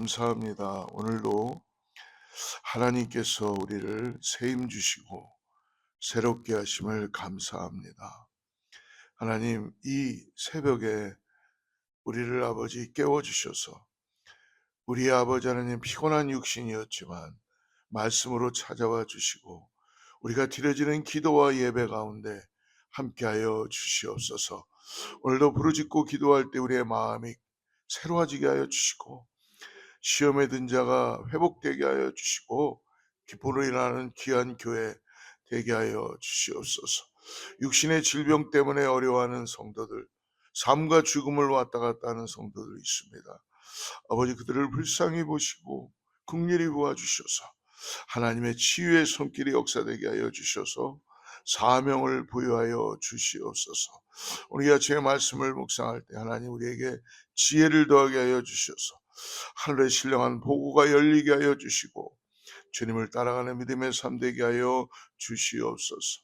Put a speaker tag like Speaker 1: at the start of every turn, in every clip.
Speaker 1: 감사합니다. 오늘도 하나님께서 우리를 세임 주시고 새롭게 하심을 감사합니다. 하나님, 이 새벽에 우리를 아버지 깨워 주셔서 우리 아버지 하나님, 피곤한 육신이었지만 말씀으로 찾아와 주시고 우리가 드려지는 기도와 예배 가운데 함께하여 주시옵소서. 오늘도 부르짖고 기도할 때 우리의 마음이 새로워지게 하여 주시고 시험에 든 자가 회복되게 하여 주시고 기쁨으로 일하는 귀한 교회 되게 하여 주시옵소서. 육신의 질병 때문에 어려워하는 성도들, 삶과 죽음을 왔다 갔다 하는 성도들 있습니다. 아버지, 그들을 불쌍히 보시고 긍휼히 도와주셔서 하나님의 치유의 손길이 역사되게 하여 주셔서 사명을 부여하여 주시옵소서. 우리 아침에 말씀을 묵상할 때 하나님 우리에게 지혜를 더하게 하여 주셔서 하늘의 신령한 보고가 열리게 하여 주시고 주님을 따라가는 믿음의 삶 되게 하여 주시옵소서.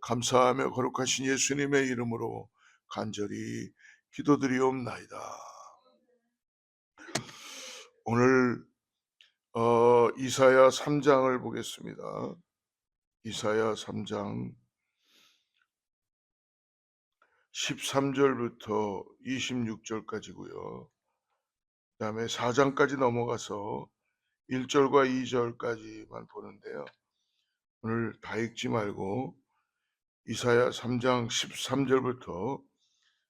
Speaker 1: 감사하며 거룩하신 예수님의 이름으로 간절히 기도드리옵나이다. 오늘 이사야 3장을 보겠습니다. 이사야 3장 13절부터 26절까지고요. 그 다음에 4장까지 넘어가서 1절과 2절까지만 보는데요. 오늘 다 읽지 말고 이사야 3장 13절부터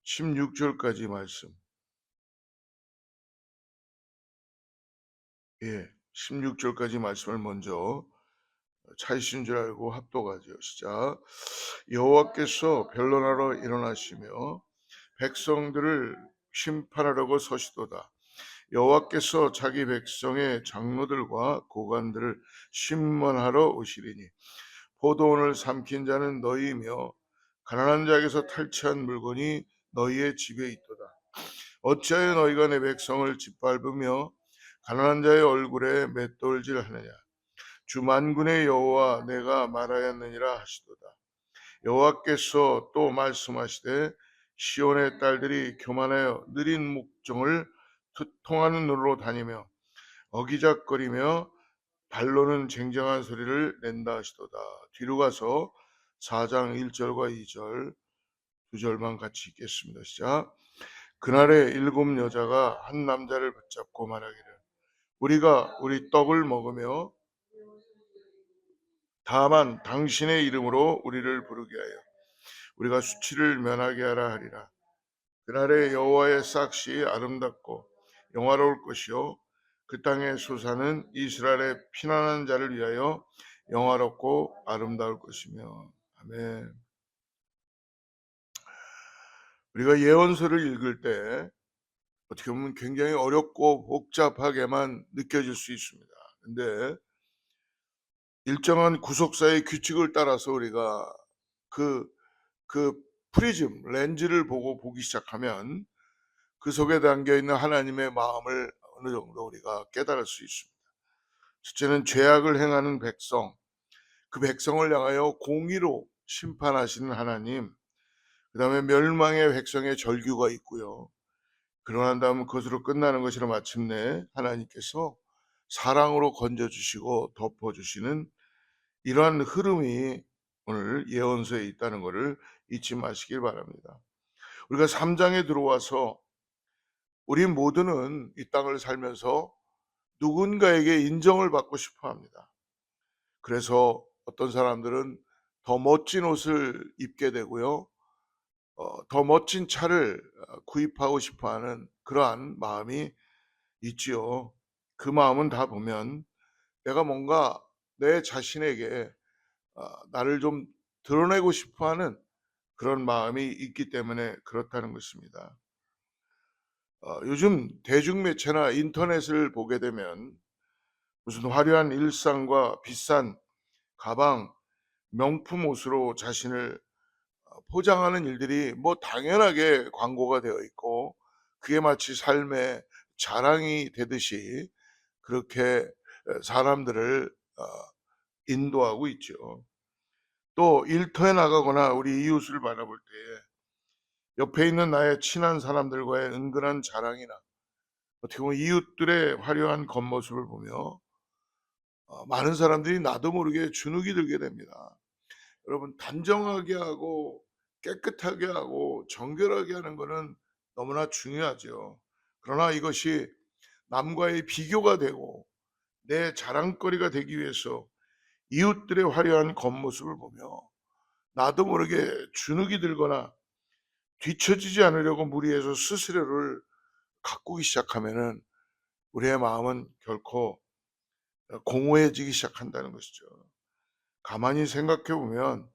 Speaker 1: 16절까지 말씀, 16절까지 말씀을 먼저 차이신 줄 알고 합독하죠. 시작. 여호와께서 변론하러 일어나시며 백성들을 심판하려고 서시도다. 여호와께서 자기 백성의 장로들과 고관들을 심문하러 오시리니 포도원을 삼킨 자는 너희이며 가난한 자에게서 탈취한 물건이 너희의 집에 있도다. 어찌하여 너희가 내 백성을 짓밟으며 가난한 자의 얼굴에 맷돌질 하느냐. 주 만군의 여호와 내가 말하였느니라 하시도다. 여호와께서 또 말씀하시되 시온의 딸들이 교만하여 느린 목정을 통하는 눈으로 다니며 어기작거리며 발로는 쟁쟁한 소리를 낸다 하시도다. 뒤로 가서 4장 1절과 2절 두 절만 같이 읽겠습니다. 시작. 그날에 7 여자가 한 남자를 붙잡고 말하기를 우리가 우리 떡을 먹으며 다만 당신의 이름으로 우리를 부르게 하여 우리가 수치를 면하게 하라 하리라. 그날에 여호와의 싹시 아름답고 영화로울 것이요 그 땅의 소사는 이스라엘의 피난한 자를 위하여 영화롭고 아름다울 것이며. 아멘. 우리가 예언서를 읽을 때 어떻게 보면 굉장히 어렵고 복잡하게만 느껴질 수 있습니다. 근데 일정한 구속사의 규칙을 따라서 우리가 그 프리즘, 렌즈를 보기 시작하면 그 속에 담겨있는 하나님의 마음을 어느 정도 우리가 깨달을 수 있습니다. 첫째는 죄악을 행하는 백성, 그 백성을 향하여 공의로 심판하시는 하나님, 그 다음에 멸망의 백성의 절규가 있고요. 그러고 난 다음 그것으로 끝나는 것이라 마침내 하나님께서 사랑으로 건져주시고 덮어주시는 이러한 흐름이 오늘 예언서에 있다는 것을 잊지 마시길 바랍니다. 우리가 3장에 들어와서 우리 모두는 이 땅을 살면서 누군가에게 인정을 받고 싶어 합니다. 그래서 어떤 사람들은 더 멋진 옷을 입게 되고요. 더 멋진 차를 구입하고 싶어 하는 그러한 마음이 있지요. 그 마음은 다 보면 내가 뭔가 내 자신에게 나를 좀 드러내고 싶어 하는 그런 마음이 있기 때문에 그렇다는 것입니다. 요즘 대중매체나 인터넷을 보게 되면 무슨 화려한 일상과 비싼 가방, 명품 옷으로 자신을 포장하는 일들이 뭐 당연하게 광고가 되어 있고 그게 마치 삶의 자랑이 되듯이 그렇게 사람들을 인도하고 있죠. 또 일터에 나가거나 우리 이웃을 바라볼 때 옆에 있는 나의 친한 사람들과의 은근한 자랑이나 어떻게 보면 이웃들의 화려한 겉모습을 보며 많은 사람들이 나도 모르게 주눅이 들게 됩니다. 여러분, 단정하게 하고 깨끗하게 하고 정결하게 하는 것은 너무나 중요하죠. 그러나 이것이 남과의 비교가 되고 내 자랑거리가 되기 위해서 이웃들의 화려한 겉모습을 보며 나도 모르게 주눅이 들거나 뒤처지지 않으려고 무리해서 스스로를 가꾸기 시작하면은 우리의 마음은 결코 공허해지기 시작한다는 것이죠. 가만히 생각해 보면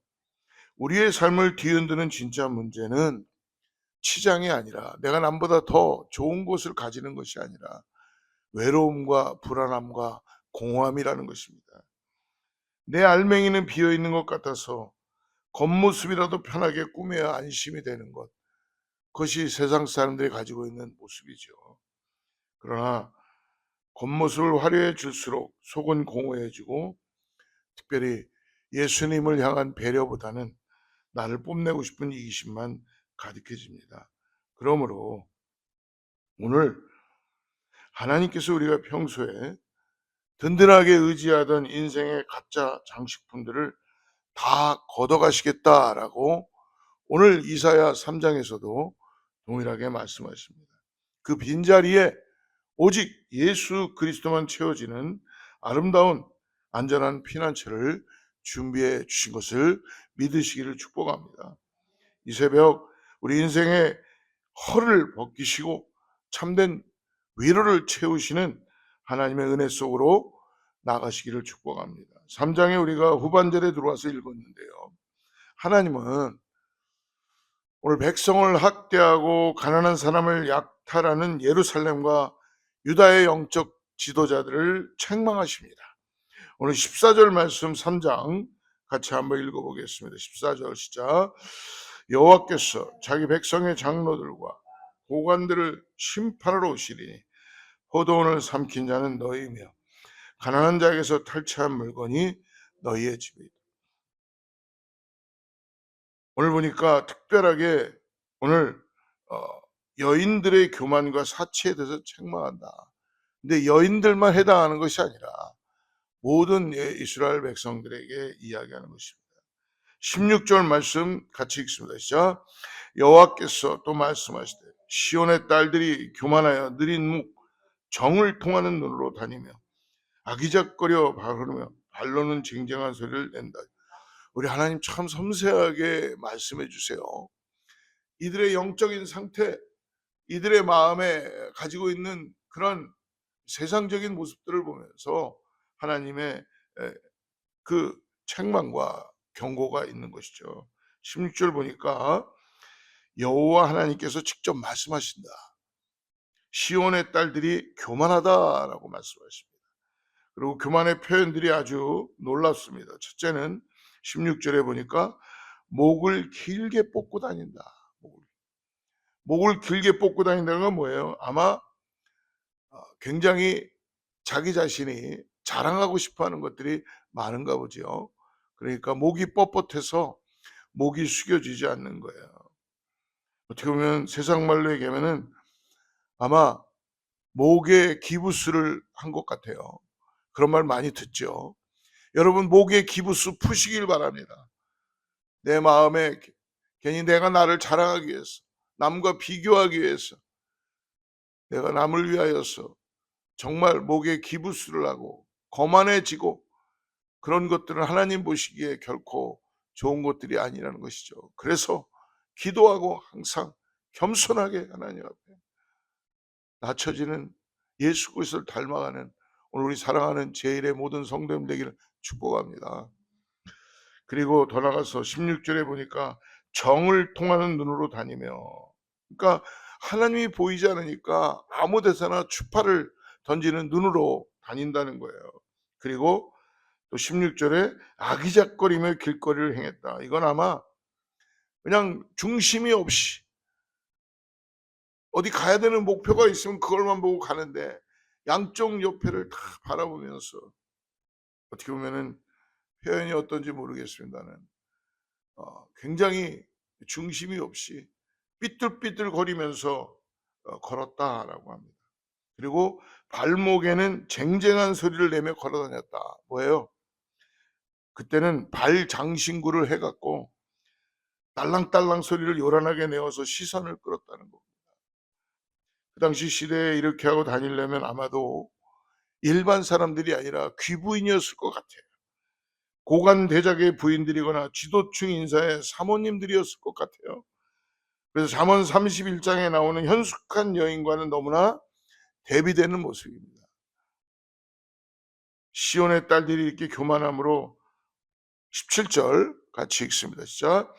Speaker 1: 우리의 삶을 뒤흔드는 진짜 문제는 치장이 아니라 내가 남보다 더 좋은 것을 가지는 것이 아니라 외로움과 불안함과 공허함이라는 것입니다. 내 알맹이는 비어 있는 것 같아서 겉모습이라도 편하게 꾸며야 안심이 되는 것. 그것이 세상 사람들이 가지고 있는 모습이죠. 그러나 겉모습을 화려해 줄수록 속은 공허해지고 특별히 예수님을 향한 배려보다는 나를 뽐내고 싶은 이기심만 가득해집니다. 그러므로 오늘 하나님께서 우리가 평소에 든든하게 의지하던 인생의 가짜 장식품들을 다 걷어가시겠다라고 오늘 이사야 3장에서도 동일하게 말씀하십니다. 그 빈자리에 오직 예수 그리스도만 채워지는 아름다운 안전한 피난처를 준비해 주신 것을 믿으시기를 축복합니다. 이 새벽 우리 인생의 허를 벗기시고 참된 위로를 채우시는 하나님의 은혜 속으로 나가시기를 축복합니다. 3장에 우리가 후반절에 들어와서 읽었는데요. 하나님은 오늘 백성을 학대하고 가난한 사람을 약탈하는 예루살렘과 유다의 영적 지도자들을 책망하십니다. 오늘 14절 말씀 3장 같이 한번 읽어보겠습니다. 14절 시작. 여호와께서 자기 백성의 장로들과 고관들을 심판하러 오시리니 포도원을 삼킨 자는 너희며 가난한 자에게서 탈취한 물건이 너희의 집이다. 오늘 보니까 특별하게 오늘 여인들의 교만과 사치에 대해서 책망한다. 근데 여인들만 해당하는 것이 아니라 모든 이스라엘 백성들에게 이야기하는 것입니다. 16절 말씀 같이 읽습니다. 시작. 여호와께서 또 말씀하시되 시온의 딸들이 교만하여 느린 묵 정을 통하는 눈으로 다니며 아기작거려 바르며 발로는 쟁쟁한 소리를 낸다. 우리 하나님 참 섬세하게 말씀해 주세요. 이들의 영적인 상태, 이들의 마음에 가지고 있는 그런 세상적인 모습들을 보면서 하나님의 그 책망과 경고가 있는 것이죠. 16절 보니까 여호와 하나님께서 직접 말씀하신다. 시온의 딸들이 교만하다라고 말씀하십니다. 그리고 교만의 표현들이 아주 놀랍습니다. 첫째는 16절에 보니까 목을 길게 뽑고 다닌다. 목을 길게 뽑고 다닌다는 건 뭐예요? 아마 굉장히 자기 자신이 자랑하고 싶어하는 것들이 많은가 보죠. 그러니까 목이 뻣뻣해서 목이 숙여지지 않는 거예요. 어떻게 보면 세상 말로 얘기하면은 아마 목에 기부스를 한 것 같아요. 그런 말 많이 듣죠. 여러분 목에 기부스 푸시길 바랍니다. 내 마음에 괜히 내가 나를 자랑하기 위해서, 남과 비교하기 위해서, 내가 남을 위하여서 정말 목에 기부스를 하고 거만해지고 그런 것들은 하나님 보시기에 결코 좋은 것들이 아니라는 것이죠. 그래서 기도하고 항상 겸손하게 하나님 앞에 낮춰지는 예수 그리스도를 닮아가는 오늘 우리 사랑하는 제1의 모든 성도님 되기를 축복합니다. 그리고 더 나가서 16절에 보니까 정을 통하는 눈으로 다니며, 그러니까 하나님이 보이지 않으니까 아무 데서나 추파를 던지는 눈으로 다닌다는 거예요. 그리고 또 16절에 아기작거리며 길거리를 행했다. 이건 아마 그냥 중심이 없이 어디 가야 되는 목표가 있으면 그걸만 보고 가는데 양쪽 옆에를 다 바라보면서, 어떻게 보면은 표현이 어떤지 모르겠습니다는 굉장히 중심이 없이 삐뚤삐뚤 거리면서 걸었다라고 합니다. 그리고 발목에는 쟁쟁한 소리를 내며 걸어 다녔다. 뭐예요? 그때는 발 장신구를 해 갖고 딸랑딸랑 소리를 요란하게 내어서 시선을 끌었다는 거. 그 당시 시대에 이렇게 하고 다니려면 아마도 일반 사람들이 아니라 귀부인이었을 것 같아요. 고관 대작의 부인들이거나 지도층 인사의 사모님들이었을 것 같아요. 그래서 잠언 31장에 나오는 현숙한 여인과는 너무나 대비되는 모습입니다. 시온의 딸들이 이렇게 교만함으로 17절 같이 읽습니다. 진짜.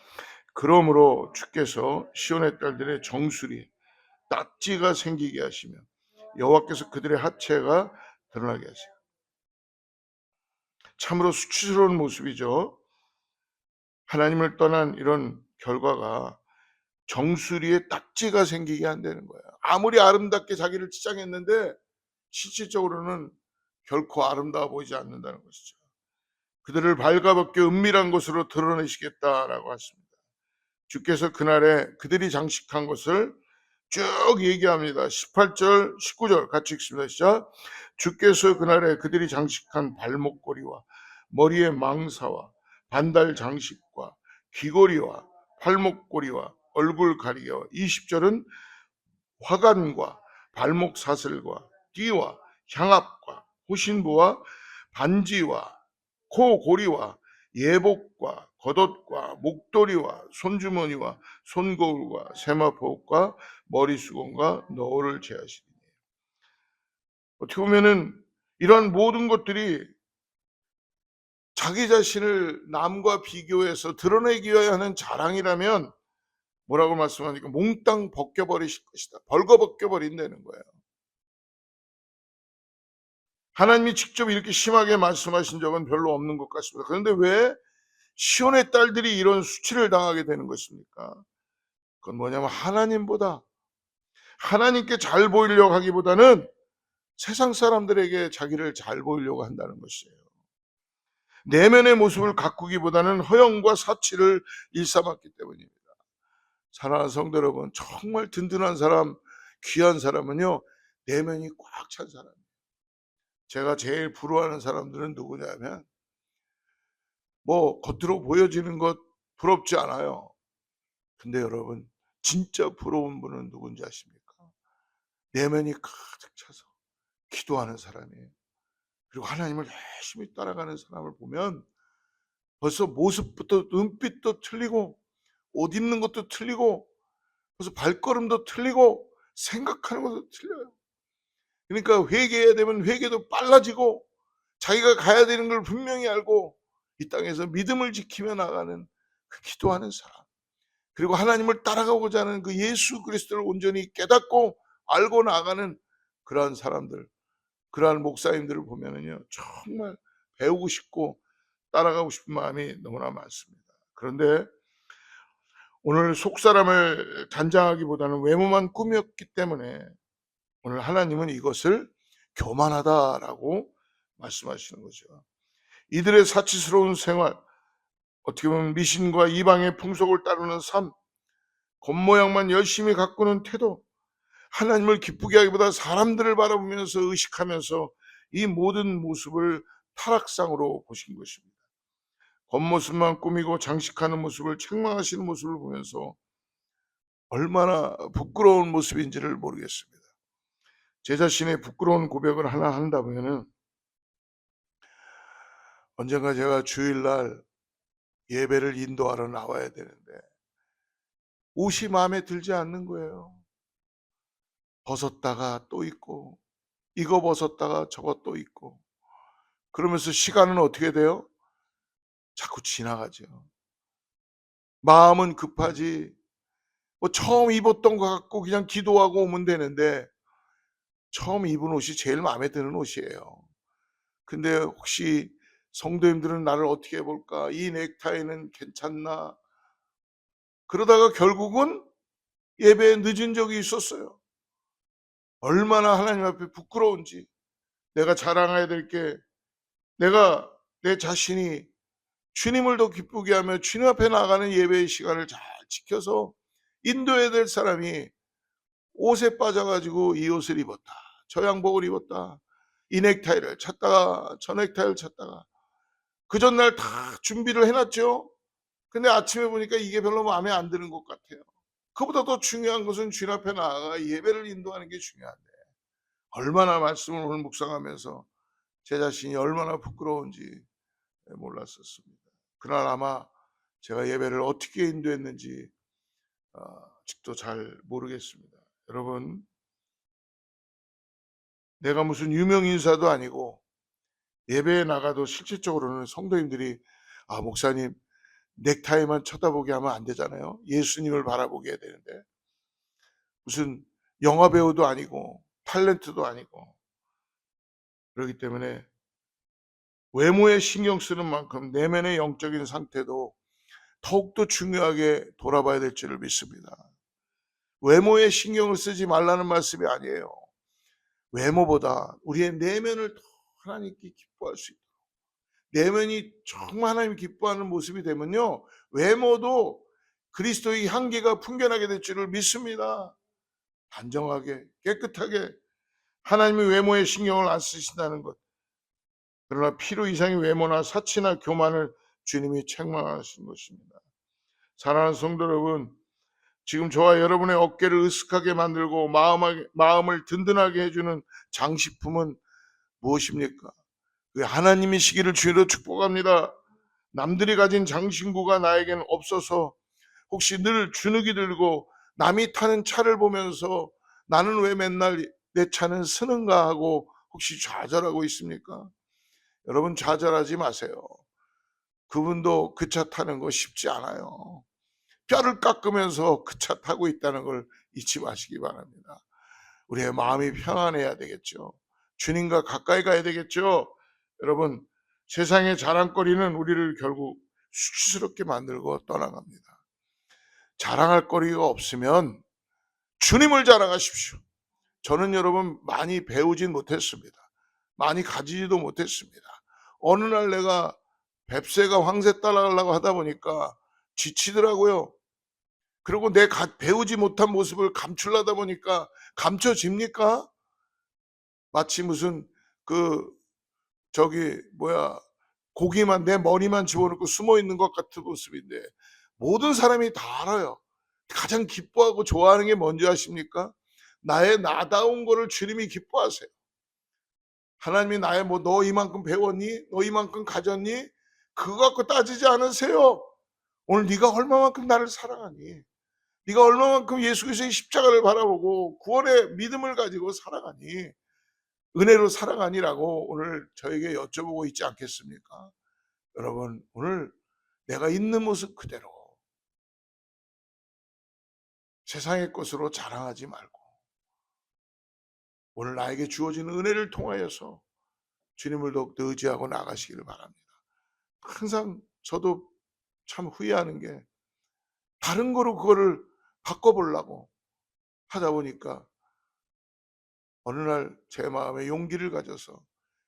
Speaker 1: 그러므로 주께서 시온의 딸들의 정수리 딱지가 생기게 하시며 여호와께서 그들의 하체가 드러나게 하시며. 참으로 수치스러운 모습이죠. 하나님을 떠난 이런 결과가 정수리에 딱지가 생기게 한다는 거예요. 아무리 아름답게 자기를 치장했는데 실질적으로는 결코 아름다워 보이지 않는다는 것이죠. 그들을 발가벗겨 은밀한 곳으로 드러내시겠다라고 하십니다. 주께서 그날에 그들이 장식한 것을 쭉 얘기합니다. 18절, 19절 같이 읽습니다. 시작. 주께서 그날에 그들이 장식한 발목걸이와 머리의 망사와 반달 장식과 귀걸이와 팔목걸이와 얼굴 가리개와 20절은 화관과 발목 사슬과 띠와 향압과 호신부와 반지와 코고리와 예복과 겉옷과 목도리와 손주머니와 손거울과 세마포과 머리수건과 너울을 제하시니. 어떻게 보면은 이런 모든 것들이 자기 자신을 남과 비교해서 드러내기 위하여 하는 자랑이라면 뭐라고 말씀하니까 몽땅 벗겨버리실 것이다. 벌거벗겨버린다는 거예요. 하나님이 직접 이렇게 심하게 말씀하신 적은 별로 없는 것 같습니다. 그런데 왜 시온의 딸들이 이런 수치를 당하게 되는 것입니까? 그건 뭐냐면 하나님께 잘 보이려고 하기보다는 세상 사람들에게 자기를 잘 보이려고 한다는 것이에요. 내면의 모습을 가꾸기보다는 허영과 사치를 일삼았기 때문입니다. 사랑하는 성도 여러분, 정말 든든한 사람, 귀한 사람은요, 내면이 꽉 찬 사람이에요. 제가 제일 부러워하는 사람들은 누구냐면 뭐 겉으로 보여지는 것 부럽지 않아요. 근데 여러분 진짜 부러운 분은 누군지 아십니까? 내면이 가득 차서 기도하는 사람이에요. 그리고 하나님을 열심히 따라가는 사람을 보면 벌써 모습부터 눈빛도 틀리고 옷 입는 것도 틀리고 벌써 발걸음도 틀리고 생각하는 것도 틀려요. 그러니까 회개해야 되면 회개도 빨라지고 자기가 가야 되는 걸 분명히 알고 이 땅에서 믿음을 지키며 나가는 그 기도하는 사람, 그리고 하나님을 따라가고자 하는 그 예수 그리스도를 온전히 깨닫고 알고 나가는 그러한 사람들, 그러한 목사님들을 보면은요 정말 배우고 싶고 따라가고 싶은 마음이 너무나 많습니다. 그런데 오늘 속사람을 단장하기보다는 외모만 꾸몄기 때문에 오늘 하나님은 이것을 교만하다라고 말씀하시는 거죠. 이들의 사치스러운 생활, 어떻게 보면 미신과 이방의 풍속을 따르는 삶, 겉모양만 열심히 가꾸는 태도, 하나님을 기쁘게 하기보다 사람들을 바라보면서 의식하면서 이 모든 모습을 타락상으로 보신 것입니다. 겉모습만 꾸미고 장식하는 모습을 책망하시는 모습을 보면서 얼마나 부끄러운 모습인지를 모르겠습니다. 제 자신의 부끄러운 고백을 하나 한다면은 언젠가 제가 주일날 예배를 인도하러 나와야 되는데 옷이 마음에 들지 않는 거예요. 벗었다가 또 입고 이거 벗었다가 저거 또 입고 그러면서 시간은 어떻게 돼요? 자꾸 지나가죠. 마음은 급하지 뭐 처음 입었던 거 갖고 그냥 기도하고 오면 되는데 처음 입은 옷이 제일 마음에 드는 옷이에요. 근데 혹시 성도님들은 나를 어떻게 볼까? 이 넥타이는 괜찮나? 그러다가 결국은 예배에 늦은 적이 있었어요. 얼마나 하나님 앞에 부끄러운지, 내가 자랑해야 될 게 내가 내 자신이 주님을 더 기쁘게 하며 주님 앞에 나가는 예배의 시간을 잘 지켜서 인도해야 될 사람이 옷에 빠져가지고 이 옷을 입었다. 저 양복을 입었다. 이 넥타이를 찾다가 저 넥타이를 찾다가 그 전날 다 준비를 해놨죠. 근데 아침에 보니까 이게 별로 마음에 안 드는 것 같아요. 그보다 더 중요한 것은 주님 앞에 나아가 예배를 인도하는 게 중요한데 얼마나 말씀을 오늘 묵상하면서 제 자신이 얼마나 부끄러운지 몰랐었습니다. 그날 아마 제가 예배를 어떻게 인도했는지 아직도 잘 모르겠습니다. 여러분, 내가 무슨 유명 인사도 아니고 예배에 나가도 실질적으로는 성도님들이 목사님 넥타이만 쳐다보게 하면 안 되잖아요. 예수님을 바라보게 해야 되는데 무슨 영화 배우도 아니고 탤런트도 아니고 그렇기 때문에 외모에 신경 쓰는 만큼 내면의 영적인 상태도 더욱더 중요하게 돌아봐야 될 줄을 믿습니다. 외모에 신경을 쓰지 말라는 말씀이 아니에요. 외모보다 우리의 내면을 더 하나님께 기뻐할 수 있도록 내면이 정말 하나님 기뻐하는 모습이 되면요 외모도 그리스도의 향기가 풍겨나게 될 줄을 믿습니다. 단정하게 깨끗하게 하나님의 외모에 신경을 안 쓰신다는 것. 그러나 필요 이상의 외모나 사치나 교만을 주님이 책망하신 것입니다. 사랑하는 성도 여러분, 지금 저와 여러분의 어깨를 으쓱하게 만들고 마음을 든든하게 해주는 장식품은 무엇입니까? 그 하나님이시기를 주로 축복합니다. 남들이 가진 장신구가 나에게는 없어서 혹시 늘 주눅이 들고 남이 타는 차를 보면서 나는 왜 맨날 내 차는 쓰는가 하고 혹시 좌절하고 있습니까? 여러분 좌절하지 마세요. 그분도 그 차 타는 거 쉽지 않아요. 뼈를 깎으면서 그 차 타고 있다는 걸 잊지 마시기 바랍니다. 우리의 마음이 평안해야 되겠죠. 주님과 가까이 가야 되겠죠. 여러분 세상의 자랑거리는 우리를 결국 수치스럽게 만들고 떠나갑니다. 자랑할 거리가 없으면 주님을 자랑하십시오. 저는 여러분 많이 배우진 못했습니다. 많이 가지지도 못했습니다. 어느 날 내가 뱁새가 황새 따라가려고 하다 보니까 지치더라고요. 그리고 내 배우지 못한 모습을 감추려다 보니까 감춰집니까? 마치 무슨 그 저기 뭐야 고기만 내 머리만 집어넣고 숨어 있는 것 같은 모습인데 모든 사람이 다 알아요. 가장 기뻐하고 좋아하는 게 뭔지 아십니까? 나의 나다운 거를 주님이 기뻐하세요. 하나님이 나의 뭐 너 이만큼 배웠니? 너 이만큼 가졌니? 그거 갖고 따지지 않으세요. 오늘 네가 얼마만큼 나를 사랑하니? 네가 얼마만큼 예수 그리스도의 십자가를 바라보고 구원의 믿음을 가지고 살아가니? 은혜로 살아가니라고 오늘 저에게 여쭤보고 있지 않겠습니까? 여러분 오늘 내가 있는 모습 그대로 세상의 것으로 자랑하지 말고 오늘 나에게 주어진 은혜를 통하여서 주님을 더욱더 의지하고 나가시기를 바랍니다. 항상 저도 참 후회하는 게 다른 거로 그거를 바꿔보려고 하다 보니까 어느 날 제 마음에 용기를 가져서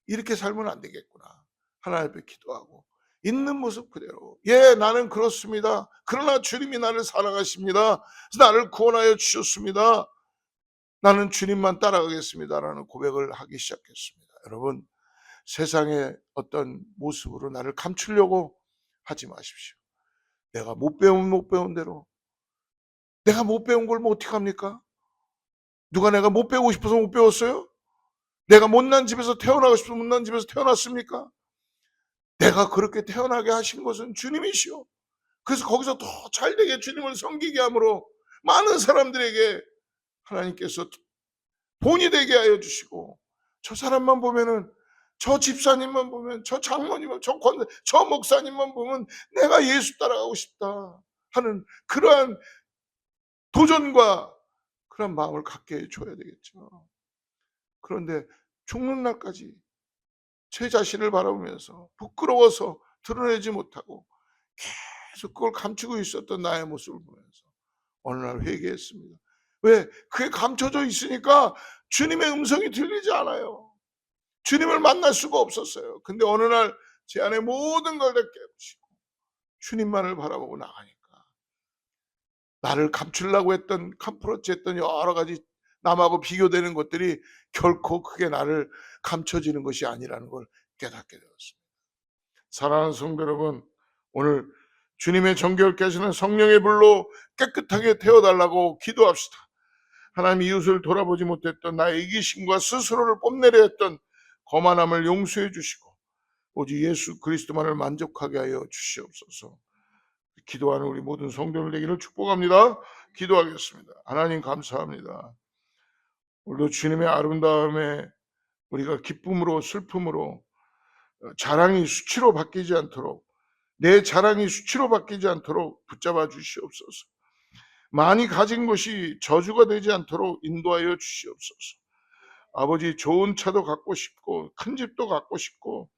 Speaker 1: 이렇게 살면 안 되겠구나. 하나님 앞에 기도하고 있는 모습 그대로 나는 그렇습니다. 그러나 주님이 나를 사랑하십니다. 나를 구원하여 주셨습니다. 나는 주님만 따라가겠습니다라는 고백을 하기 시작했습니다. 여러분 세상의 어떤 모습으로 나를 감추려고 하지 마십시오. 내가 못 배운 대로 내가 못 배운 걸 뭐 어떡합니까? 누가 내가 못 배우고 싶어서 못 배웠어요? 내가 못난 집에서 태어나고 싶어서 못난 집에서 태어났습니까? 내가 그렇게 태어나게 하신 것은 주님이시오. 그래서 거기서 더 잘되게 주님을 섬기게 함으로 많은 사람들에게 하나님께서 본이 되게 하여 주시고 저 사람만 보면은 저 집사님만 보면 저 장로님만 저 목사님만 보면 내가 예수 따라가고 싶다 하는 그러한 도전과 그런 마음을 갖게 해줘야 되겠죠. 그런데 죽는 날까지 제 자신을 바라보면서 부끄러워서 드러내지 못하고 계속 그걸 감추고 있었던 나의 모습을 보면서 어느 날 회개했습니다. 왜? 그게 감춰져 있으니까 주님의 음성이 들리지 않아요. 주님을 만날 수가 없었어요. 근데 어느 날 제 안에 모든 걸 다 깨우치고 주님만을 바라보고 나가니까 나를 감추려고 했던 캄프로치 했던 여러 가지 남하고 비교되는 것들이 결코 크게 나를 감춰지는 것이 아니라는 걸 깨닫게 되었습니다. 사랑하는 성도 여러분, 오늘 주님의 정결케 하시는 성령의 불로 깨끗하게 태워달라고 기도합시다. 하나님, 이웃을 돌아보지 못했던 나의 이기심과 스스로를 뽐내려 했던 거만함을 용서해 주시고 오직 예수 그리스도만을 만족하게 하여 주시옵소서. 기도하는 우리 모든 성도들 되기를 축복합니다. 기도하겠습니다. 하나님, 감사합니다. 오늘도 주님의 아름다움에 우리가 기쁨으로 슬픔으로 자랑이 수치로 바뀌지 않도록, 내 자랑이 수치로 바뀌지 않도록 붙잡아 주시옵소서. 많이 가진 것이 저주가 되지 않도록 인도하여 주시옵소서. 아버지, 좋은 차도 갖고 싶고 큰 집도 갖고 싶고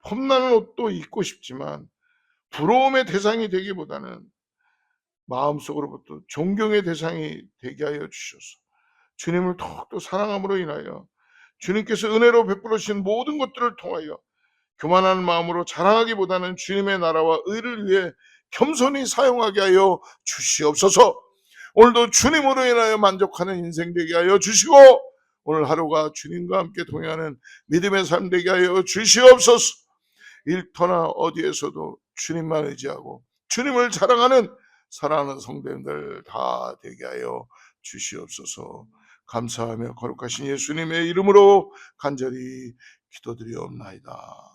Speaker 1: 폼나는 옷도 입고 싶지만 부러움의 대상이 되기보다는 마음속으로부터 존경의 대상이 되게 하여 주셔서 주님을 더욱더 사랑함으로 인하여 주님께서 은혜로 베풀어 주신 모든 것들을 통하여 교만한 마음으로 자랑하기보다는 주님의 나라와 의를 위해 겸손히 사용하게 하여 주시옵소서. 오늘도 주님으로 인하여 만족하는 인생 되게 하여 주시고 오늘 하루가 주님과 함께 동행하는 믿음의 삶 되게 하여 주시옵소서. 일터나 어디에서도 주님만 의지하고 주님을 자랑하는 사랑하는 성도님들 다 되게 하여 주시옵소서. 감사하며 거룩하신 예수님의 이름으로 간절히 기도드리옵나이다.